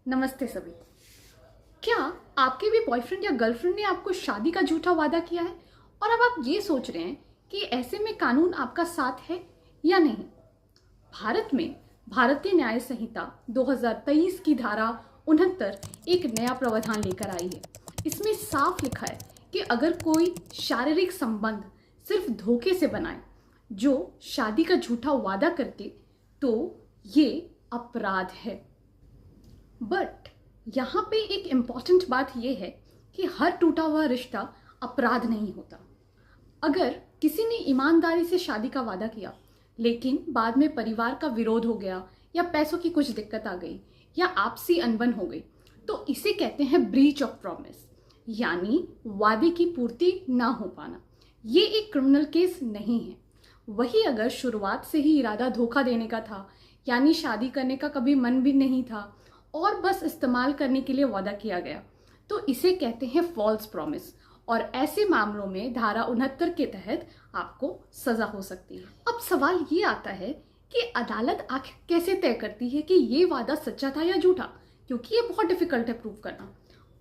नमस्ते सभी। क्या आपके भी बॉयफ्रेंड या गर्लफ्रेंड ने आपको शादी का झूठा वादा किया है और अब आप ये सोच रहे हैं कि ऐसे में कानून आपका साथ है या नहीं? भारत में भारतीय न्याय संहिता 2023 की धारा 69 एक नया प्रावधान लेकर आई है। इसमें साफ लिखा है कि अगर कोई शारीरिक संबंध सिर्फ धोखे से बनाए, जो शादी का झूठा वादा करके, तो ये अपराध है। बट यहाँ पे एक इम्पॉर्टेंट बात यह है कि हर टूटा हुआ रिश्ता अपराध नहीं होता। अगर किसी ने ईमानदारी से शादी का वादा किया लेकिन बाद में परिवार का विरोध हो गया या पैसों की कुछ दिक्कत आ गई या आपसी अनबन हो गई, तो इसे कहते हैं ब्रीच ऑफ प्रॉमिस, यानी वादे की पूर्ति ना हो पाना। ये एक क्रिमिनल केस नहीं है। वही अगर शुरुआत से ही इरादा धोखा देने का था, यानी शादी करने का कभी मन भी नहीं था और बस इस्तेमाल करने के लिए वादा किया गया, तो इसे कहते हैं फॉल्स प्रॉमिस। और ऐसे मामलों में धारा 69 के तहत आपको सजा हो सकती है। अब सवाल ये आता है कि अदालत आखिर कैसे तय करती है कि ये वादा सच्चा था या झूठा, क्योंकि ये बहुत डिफिकल्ट है प्रूव करना।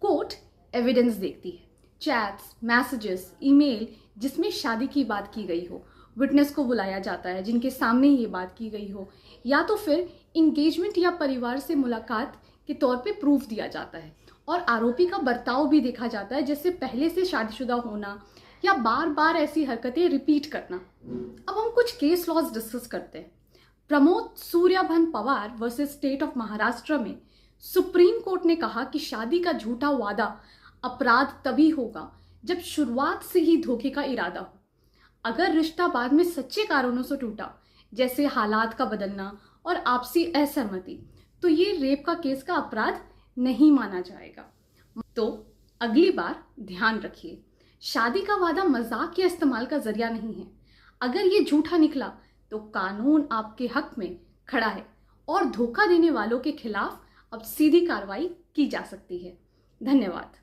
कोर्ट एविडेंस देखती है, चैट्स, मैसेजेस, ईमेल जिसमें शादी की बात की गई हो, विटनेस को बुलाया जाता है जिनके सामने ये बात की गई हो, या तो फिर इंगेजमेंट या परिवार से मुलाकात के तौर पे प्रूफ दिया जाता है। और आरोपी का बर्ताव भी देखा जाता है, जैसे पहले से शादीशुदा होना या बार बार ऐसी हरकतें रिपीट करना। अब हम कुछ केस लॉज डिस्कस करते हैं। Pramod Suryabhan Pawar versus state of Maharashtra में सुप्रीम कोर्ट ने कहा कि शादी का झूठा वादा अपराध तभी होगा जब शुरुआत से ही धोखे का इरादा हो। अगर रिश्ता बाद में सच्चे कारणों से टूटा, जैसे हालात का बदलना और आपसी असहमति, तो ये रेप का केस का अपराध नहीं माना जाएगा। तो अगली बार ध्यान रखिए, शादी का वादा मजाक या इस्तेमाल का जरिया नहीं है। अगर ये झूठा निकला तो कानून आपके हक में खड़ा है और धोखा देने वालों के खिलाफ अब सीधी कार्रवाई की जा सकती है। धन्यवाद।